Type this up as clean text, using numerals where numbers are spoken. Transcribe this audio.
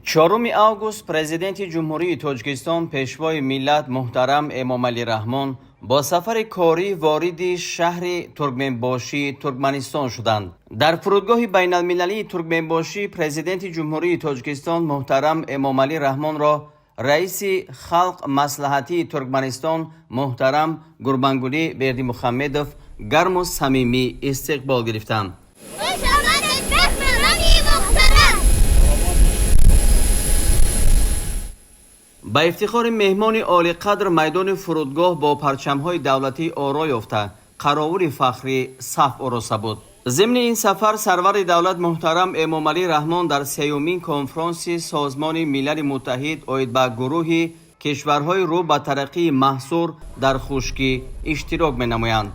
4 август президенти ҷумҳурии Тоҷикистон пешвои миллат муҳтарам Эмомалӣ Раҳмон бо сафари корӣ вориди шаҳри Туркменбошӣ, Туркманистон шуданд. Дар фурудгоҳи байналмилалии Туркменбошӣ президенти ҷумҳурии Тоҷикистон муҳтарам Эмомалӣ Раҳмонро раиси халқ маслиҳатии Туркманистон муҳтарам Гурбангулӣ Бердимухаммедов гарму самимӣ истиқбол гирифтанд. ба ифтихори меҳмони олиқадр майдони фурудгоҳ бо парчамҳои давлатӣ оро ёфта қаровули фахрӣ саф ороста буд. зимни ин сафар сарвари давлат муҳтарам Эмомалӣ Раҳмон дар сеюмин конфронси Созмони Милали Муттаҳид оид ба гурӯҳи кишварҳои рӯ ба тараққии маҳсур дар хушкӣ иштирок менамоянд.